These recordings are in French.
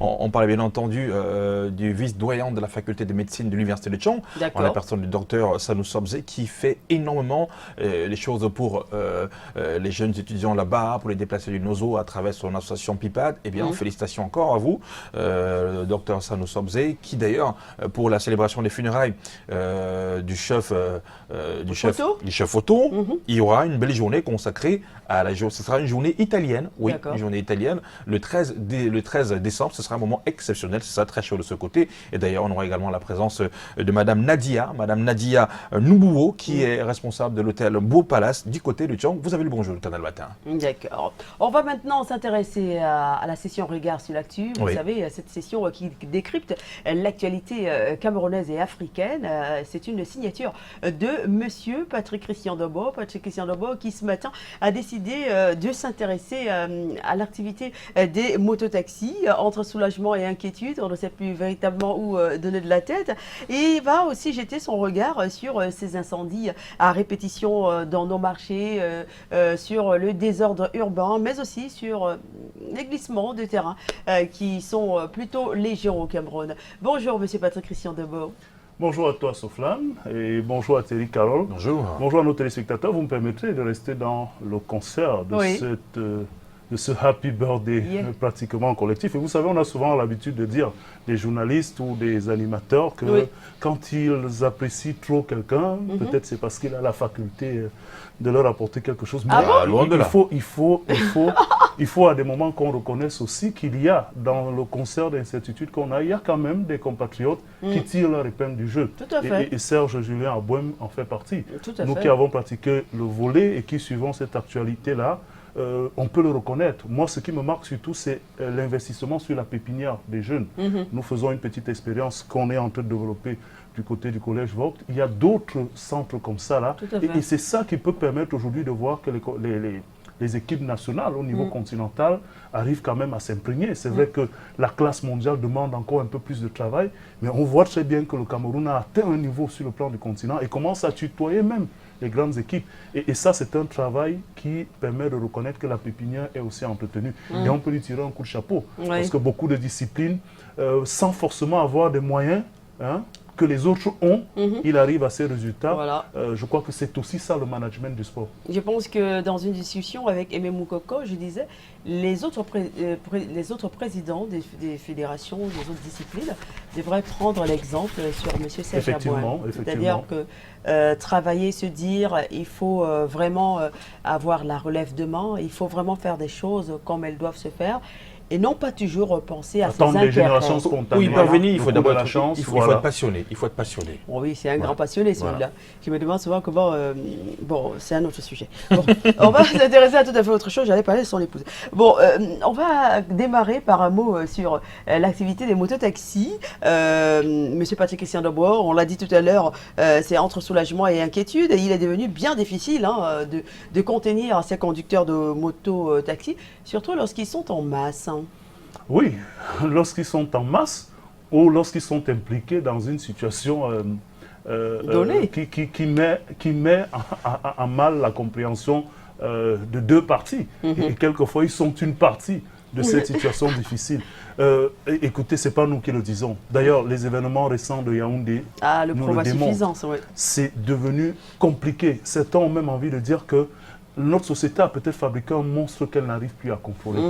On parlait bien entendu du vice-doyen de la faculté de médecine de l'université de Tchang, en la personne du docteur Sanou Sobze, qui fait énormément les choses pour les jeunes étudiants là-bas, pour les déplacer du NOZO à travers son association PIPAD. Eh bien, félicitations encore à vous, le docteur Sanou Sobze, qui d'ailleurs, pour la célébration des funérailles du chef Otto, il y aura une belle journée consacrée à la journée. Ce sera une journée italienne, oui, une journée italienne, le 13 décembre. Ce sera un moment exceptionnel, c'est ça, très chaud de ce côté. Et d'ailleurs, on aura également la présence de Madame Nadia Nubuo, qui est responsable de l'hôtel Beau Palace du côté de Tchang. Vous avez le bonjour, le Canal Matin. D'accord. On va maintenant s'intéresser à la session Regard sur l'actu. Vous savez, cette session qui décrypte l'actualité camerounaise et africaine. C'est une signature de Monsieur Patrick Christian Dobo. Patrick Christian Dobo qui ce matin a décidé de s'intéresser à l'activité des mototaxis. Entre soulagement et inquiétude, on ne sait plus véritablement où donner de la tête. Et il va aussi jeter son regard sur ces incendies à répétition dans nos marchés, sur le désordre urbain, mais aussi sur les glissements de terrain qui sont plutôt légion au Cameroun. Bonjour, Monsieur Patrick Christian Dobo. Bonjour à toi, Soflane, et bonjour à Thierry Carole. Bonjour. Bonjour à nos téléspectateurs. Vous me permettrez de rester dans le concert de ce happy birthday pratiquement collectif. Et vous savez, on a souvent l'habitude de dire, des journalistes ou des animateurs, que quand ils apprécient trop quelqu'un, peut-être c'est parce qu'il a la faculté de leur apporter quelque chose. Mais il faut à des moments qu'on reconnaisse aussi qu'il y a, dans le concert d'incertitude qu'on a, il y a quand même des compatriotes qui tirent leur épingle du jeu. Tout à fait. Et Serge Julien Abouem en fait partie. Nous qui avons pratiqué le volley et qui suivons cette actualité-là, on peut le reconnaître. Moi, ce qui me marque surtout, c'est l'investissement sur la pépinière des jeunes. Nous faisons une petite expérience qu'on est en train de développer du côté du collège Vogt. Il y a d'autres centres comme ça là. Et c'est ça qui peut permettre aujourd'hui de voir que les équipes nationales au niveau continental arrivent quand même à s'imprégner. C'est vrai que la classe mondiale demande encore un peu plus de travail, mais on voit très bien que le Cameroun a atteint un niveau sur le plan du continent et commence à tutoyer même les grandes équipes. Et ça, c'est un travail qui permet de reconnaître que la pépinière est aussi entretenue. Et on peut lui tirer un coup de chapeau. Parce que beaucoup de disciplines, sans forcément avoir des moyens, que les autres ont, il arrive à ces résultats. Voilà. Je crois que c'est aussi ça le management du sport. Je pense que dans une discussion avec Aimé Moukoko, je disais, les autres présidents des fédérations, des autres disciplines, devraient prendre l'exemple sur M. Serge Abouem. C'est-à-dire que travailler, se dire, il faut vraiment avoir la relève demain, il faut vraiment faire des choses comme elles doivent se faire. Et non pas toujours penser à ses intérêts. Des générations spontanées. Pour y parvenir, il faut d'abord la chance. Il faut être passionné. Il faut être passionné. Oh oui, c'est un grand passionné celui-là. Je me demande souvent comment... bon, c'est un autre sujet. Bon, on va s'intéresser à tout à fait autre chose. J'allais parler de son épouse. Bon, on va démarrer par un mot sur l'activité des mototaxis. Monsieur Patrick Christian Dobo, on l'a dit tout à l'heure, c'est entre soulagement et inquiétude. Et il est devenu bien difficile de contenir ces conducteurs de mototaxis, surtout lorsqu'ils sont en masse. Oui, lorsqu'ils sont en masse ou lorsqu'ils sont impliqués dans une situation qui met en mal la compréhension de deux parties. Et quelquefois, ils sont une partie de cette situation difficile. Écoutez, ce n'est pas nous qui le disons. D'ailleurs, les événements récents de Yaoundé nous le démontrent. C'est devenu compliqué. Certains ont même envie de dire que notre société a peut-être fabriqué un monstre qu'elle n'arrive plus à contrôler.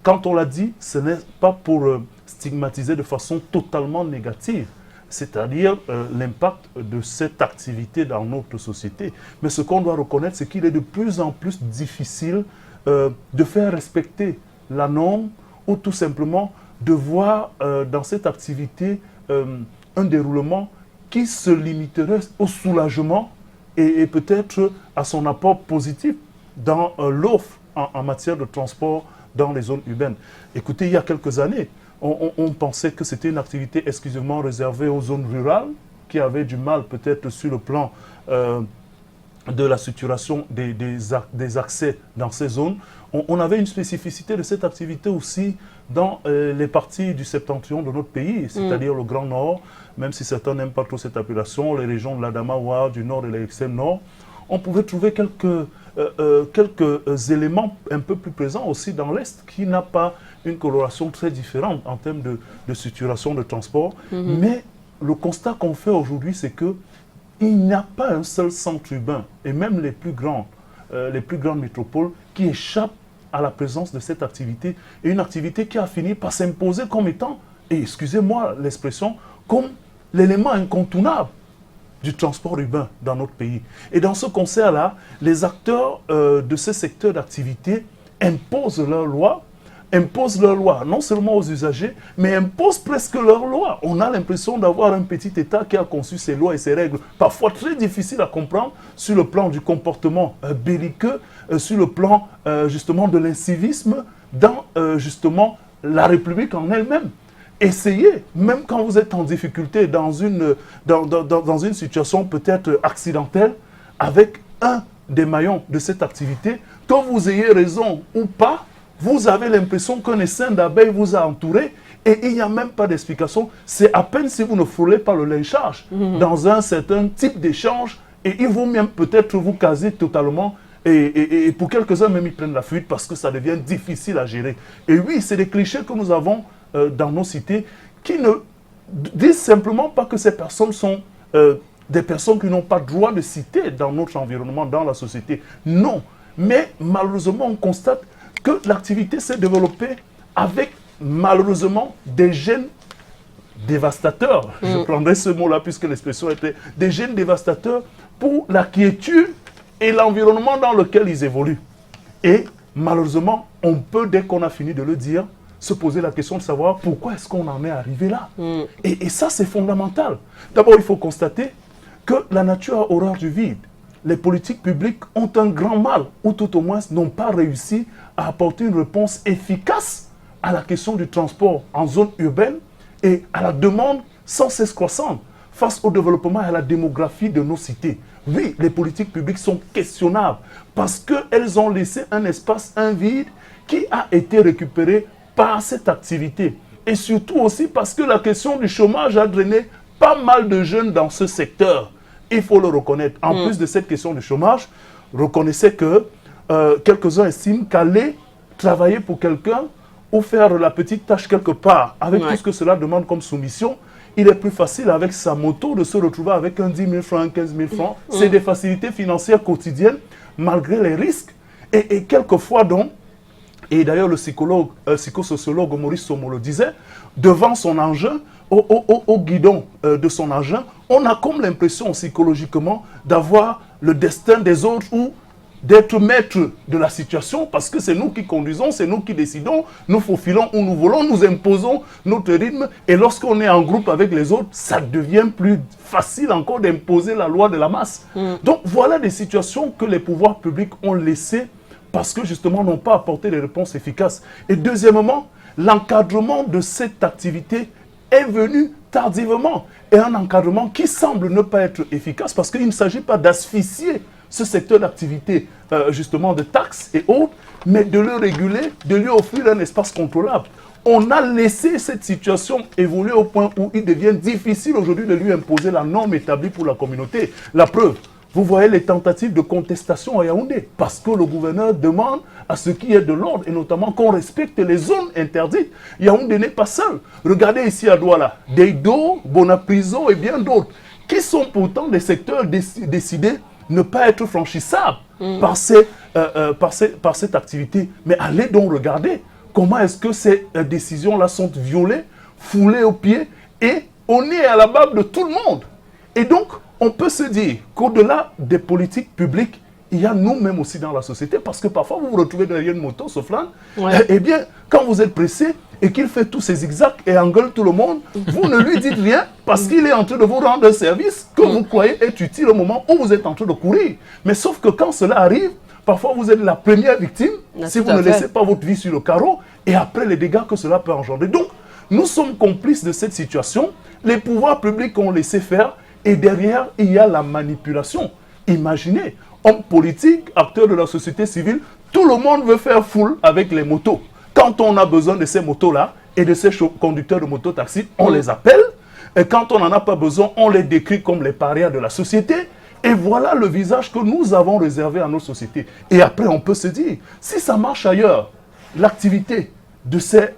Quand on l'a dit, ce n'est pas pour stigmatiser de façon totalement négative, c'est-à-dire l'impact de cette activité dans notre société. Mais ce qu'on doit reconnaître, c'est qu'il est de plus en plus difficile de faire respecter la norme ou tout simplement de voir dans cette activité un déroulement qui se limiterait au soulagement et peut-être à son apport positif dans l'offre en matière de transport dans les zones urbaines. Écoutez, il y a quelques années, on pensait que c'était une activité exclusivement réservée aux zones rurales qui avaient du mal peut-être sur le plan de la structuration des accès dans ces zones. On avait une spécificité de cette activité aussi dans les parties du septentrion de notre pays, c'est-à-dire le Grand Nord, même si certains n'aiment pas trop cette appellation, les régions de l'Adamawa, du Nord et de l'extrême Nord. on pouvait trouver quelques éléments un peu plus présents aussi dans l'Est, qui n'a pas une coloration très différente en termes de situation de transport. Mais le constat qu'on fait aujourd'hui, c'est qu'il n'y a pas un seul centre urbain, et même les plus grandes métropoles, qui échappent à la présence de cette activité, et une activité qui a fini par s'imposer comme étant, et excusez-moi l'expression, comme l'élément incontournable du transport urbain dans notre pays. Et dans ce concert-là, les acteurs de ce secteur d'activité imposent leurs lois, non seulement aux usagers, mais imposent presque leurs lois. On a l'impression d'avoir un petit État qui a conçu ses lois et ses règles, parfois très difficiles à comprendre sur le plan du comportement belliqueux, sur le plan justement de l'incivisme dans justement la République en elle-même. Essayez, même quand vous êtes en difficulté dans une situation peut-être accidentelle, avec un des maillons de cette activité, que vous ayez raison ou pas, vous avez l'impression qu'un essaim d'abeilles vous a entouré et il n'y a même pas d'explication. C'est à peine si vous ne frôlez pas le lynchage dans un certain type d'échange, et ils vont même peut-être vous caser totalement. Et pour quelques-uns même, ils prennent la fuite parce que ça devient difficile à gérer. Et oui, c'est des clichés que nous avons dans nos cités qui ne disent simplement pas que ces personnes sont des personnes qui n'ont pas droit de citer dans notre environnement, dans la société. Non. Mais malheureusement, on constate que l'activité s'est développée avec malheureusement des gènes dévastateurs. Je prendrai ce mot-là puisque l'expression était des gènes dévastateurs pour la quiétude et l'environnement dans lequel ils évoluent. Et malheureusement, on peut, dès qu'on a fini de le dire, se poser la question de savoir pourquoi est-ce qu'on en est arrivé là. Et ça, c'est fondamental. D'abord, il faut constater que la nature a horreur du vide. Les politiques publiques ont un grand mal, ou tout au moins n'ont pas réussi à apporter une réponse efficace à la question du transport en zone urbaine et à la demande sans cesse croissante face au développement et à la démographie de nos cités. Oui, les politiques publiques sont questionnables parce qu'elles ont laissé un espace, un vide qui a été récupéré par cette activité. Et surtout aussi parce que la question du chômage a drainé pas mal de jeunes dans ce secteur. Il faut le reconnaître. En plus de cette question du chômage, reconnaissez que quelques-uns estiment qu'aller travailler pour quelqu'un ou faire la petite tâche quelque part, avec tout ce que cela demande comme soumission, il est plus facile avec sa moto de se retrouver avec un 10 000 francs, un 15 000 francs. C'est des facilités financières quotidiennes, malgré les risques. Et quelquefois donc, et d'ailleurs le psychosociologue Maurice Somo le disait, devant son engin, au guidon de son engin, on a comme l'impression psychologiquement d'avoir le destin des autres ou d'être maître de la situation parce que c'est nous qui conduisons, c'est nous qui décidons, nous faufilons où nous voulons, nous imposons notre rythme et lorsqu'on est en groupe avec les autres, ça devient plus facile encore d'imposer la loi de la masse. Donc voilà des situations que les pouvoirs publics ont laissées parce que justement n'ont pas apporté des réponses efficaces. Et deuxièmement, l'encadrement de cette activité est venu tardivement et un encadrement qui semble ne pas être efficace parce qu'il ne s'agit pas d'asphyxier ce secteur d'activité justement de taxes et autres, mais de le réguler, de lui offrir un espace contrôlable. On a laissé cette situation évoluer au point où il devient difficile aujourd'hui de lui imposer la norme établie pour la communauté. La preuve, vous voyez les tentatives de contestation à Yaoundé, parce que le gouverneur demande à ce qui est de l'ordre, et notamment qu'on respecte les zones interdites. Yaoundé n'est pas seul. Regardez ici à Douala, Deido, Bonapriso et bien d'autres, qui sont pourtant des secteurs décidés ne pas être franchissables par cette activité. Mais allez donc regarder comment est-ce que ces décisions-là sont violées, foulées aux pieds, et on est à la barbe de tout le monde. Et donc, on peut se dire qu'au-delà des politiques publiques, il y a nous-mêmes aussi dans la société, parce que parfois vous vous retrouvez derrière une moto, Soflane, eh bien, quand vous êtes pressé et qu'il fait tous ses zigzags et engueule tout le monde, vous ne lui dites rien parce qu'il est en train de vous rendre un service que vous croyez être utile au moment où vous êtes en train de courir. Mais sauf que quand cela arrive, parfois vous êtes la première victime si vous ne laissez pas votre vie sur le carreau et après les dégâts que cela peut engendrer. Donc, nous sommes complices de cette situation. Les pouvoirs publics ont laissé faire et derrière, il y a la manipulation. Imaginez, hommes politiques, acteurs de la société civile, tout le monde veut faire foule avec les motos. Quand on a besoin de ces motos-là et de ces conducteurs de moto-taxi, on les appelle. Et quand on n'en a pas besoin, on les décrit comme les parias de la société. Et voilà le visage que nous avons réservé à nos sociétés. Et après, on peut se dire, si ça marche ailleurs, l'activité de ces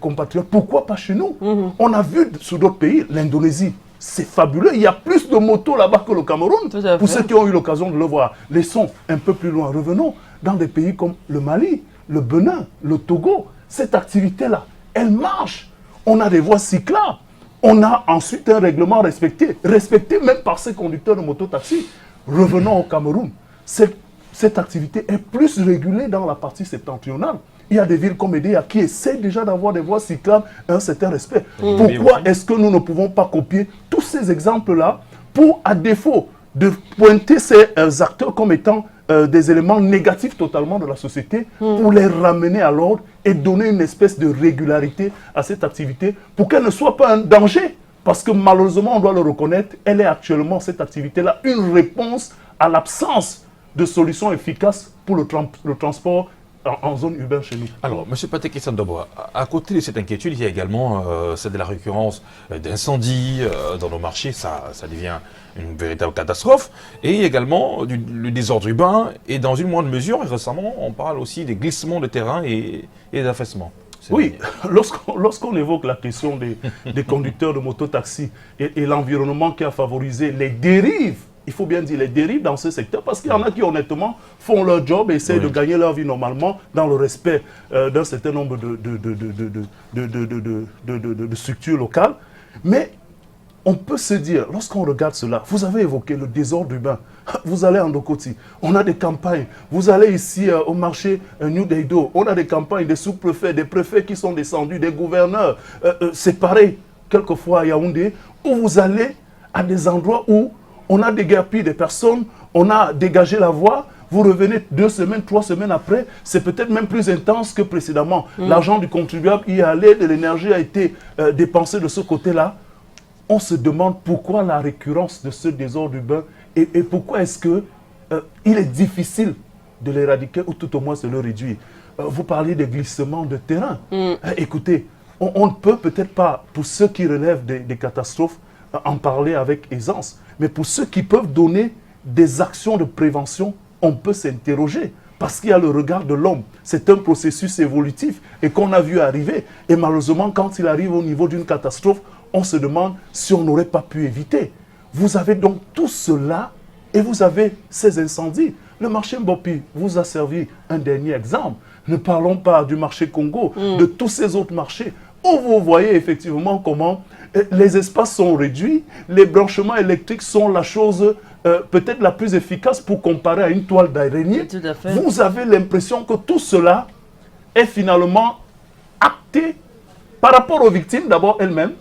compatriotes, pourquoi pas chez nous? On a vu sur d'autres pays, l'Indonésie, c'est fabuleux. Il y a plus de motos là-bas que le Cameroun. Pour ceux qui ont eu l'occasion de le voir. Laissons un peu plus loin. Revenons dans des pays comme le Mali, le Bénin, le Togo. Cette activité-là, elle marche. On a des voies cyclables. On a ensuite un règlement respecté même par ces conducteurs de mototaxi. Revenons au Cameroun. Cette activité est plus régulée dans la partie septentrionale. Il y a des villes comme Edea qui essaient déjà d'avoir des voies cyclables et un certain respect. Pourquoi est-ce que nous ne pouvons pas copier tous ces exemples-là pour, à défaut de pointer ces acteurs comme étant des éléments négatifs totalement de la société, pour les ramener à l'ordre et donner une espèce de régularité à cette activité pour qu'elle ne soit pas un danger. Parce que malheureusement, on doit le reconnaître, elle est actuellement, cette activité-là, une réponse à l'absence de solutions efficaces pour le transport en zone urbaine chez nous. Alors, M. Patek Sandoboa, à côté de cette inquiétude, il y a également celle de la récurrence d'incendies dans nos marchés. Ça devient une véritable catastrophe. Et également le désordre urbain. Et dans une moindre mesure, et récemment, on parle aussi des glissements de terrain et d'affaissement. Oui, lorsqu'on évoque la question des conducteurs de mototaxi et l'environnement qui a favorisé les dérives, il faut bien dire les dérives dans ce secteur, parce qu'il y en a qui honnêtement font leur job et essayent de gagner leur vie normalement dans le respect d'un certain nombre de structures locales. Mais on peut se dire, lorsqu'on regarde cela, vous avez évoqué le désordre urbain. Vous allez en Dokoti, on a des campagnes. Vous allez ici au marché New Deido, on a des campagnes, des sous-préfets, des préfets qui sont descendus, des gouverneurs. C'est pareil, quelquefois à Yaoundé, où vous allez à des endroits où on a déguerpi des personnes, on a dégagé la voie, vous revenez 2 semaines, 3 semaines après, c'est peut-être même plus intense que précédemment. L'argent du contribuable y est allé, de l'énergie a été dépensée de ce côté-là. On se demande pourquoi la récurrence de ce désordre urbain et pourquoi est-ce qu'il est difficile de l'éradiquer ou tout au moins de le réduire. Vous parlez de glissement de terrain. Écoutez, on ne peut peut-être pas, pour ceux qui relèvent des catastrophes, en parler avec aisance. Mais pour ceux qui peuvent donner des actions de prévention, on peut s'interroger. Parce qu'il y a le regard de l'homme. C'est un processus évolutif et qu'on a vu arriver. Et malheureusement, quand il arrive au niveau d'une catastrophe, on se demande si on n'aurait pas pu éviter. Vous avez donc tout cela et vous avez ces incendies. Le marché Mbopi vous a servi un dernier exemple. Ne parlons pas du marché Congo, de tous ces autres marchés où vous voyez effectivement comment les espaces sont réduits, les branchements électriques sont la chose peut-être la plus efficace pour comparer à une toile d'araignée. Vous avez l'impression que tout cela est finalement acté par rapport aux victimes, d'abord elles-mêmes,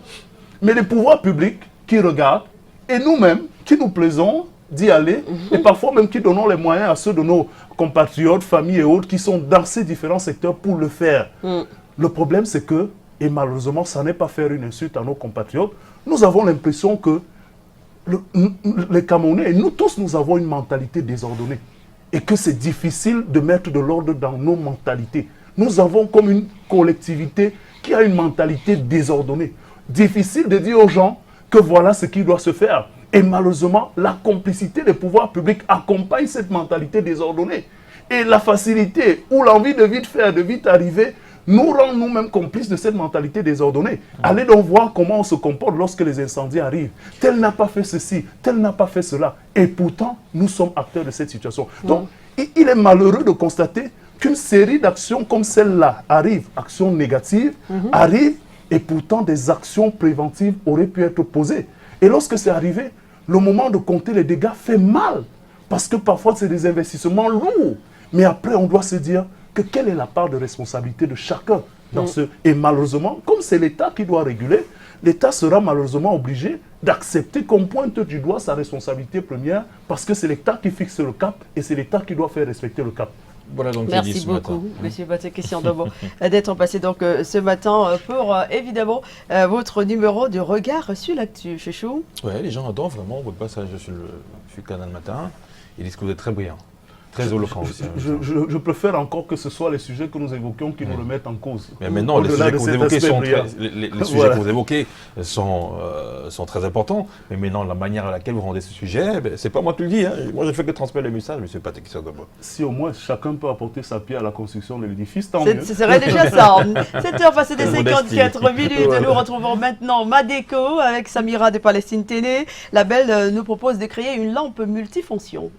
mais les pouvoirs publics qui regardent, et nous-mêmes qui nous plaisons d'y aller, et parfois même qui donnons les moyens à ceux de nos compatriotes, familles et autres qui sont dans ces différents secteurs pour le faire. Le problème, c'est que, et malheureusement, ça n'est pas faire une insulte à nos compatriotes, nous avons l'impression que les Camerounais, et nous tous, nous avons une mentalité désordonnée. Et que c'est difficile de mettre de l'ordre dans nos mentalités. Nous avons comme une collectivité qui a une mentalité désordonnée. Difficile de dire aux gens que voilà ce qui doit se faire. Et malheureusement, la complicité des pouvoirs publics accompagne cette mentalité désordonnée. Et la facilité ou l'envie de vite faire, de vite arriver, nous rend nous-mêmes complices de cette mentalité désordonnée. Allez donc voir comment on se comporte lorsque les incendies arrivent. Tel n'a pas fait ceci, tel n'a pas fait cela. Et pourtant, nous sommes acteurs de cette situation. Donc, il est malheureux de constater qu'une série d'actions comme celle-là arrive, actions négatives, arrivent, et pourtant des actions préventives auraient pu être posées. Et lorsque c'est arrivé, le moment de compter les dégâts fait mal. Parce que parfois, c'est des investissements lourds. Mais après, on doit se dire que quelle est la part de responsabilité de chacun dans ce... Et malheureusement, comme c'est l'État qui doit réguler, l'État sera malheureusement obligé d'accepter qu'on pointe du doigt sa responsabilité première parce que c'est l'État qui fixe le cap et c'est l'État qui doit faire respecter le cap. Voilà donc merci beaucoup, M. Patek Sandoboa, d'être passé donc ce matin pour évidemment votre numéro de regard sur l'actu. Chouchou. Oui, les gens adorent vraiment votre passage sur Canal Matin. Ils disent que vous êtes très brillant. Très éloquent aussi. Je préfère encore que ce soit les sujets que nous évoquions qui nous remettent en cause. Mais maintenant, les sujets que vous évoquez sont très importants. Mais maintenant, la manière à laquelle vous rendez ce sujet, c'est pas moi qui le dis. Hein. Moi, je ne fais que transmettre le message, M. Patrick Kisokobô. Si au moins chacun peut apporter sa pierre à la construction de l'édifice, tant mieux. Ce serait déjà ça. 7h passées des 54 minutes. Voilà. Nous retrouvons maintenant Madeco avec Samira de Palestine Téné. La Belle nous propose de créer une lampe multifonction.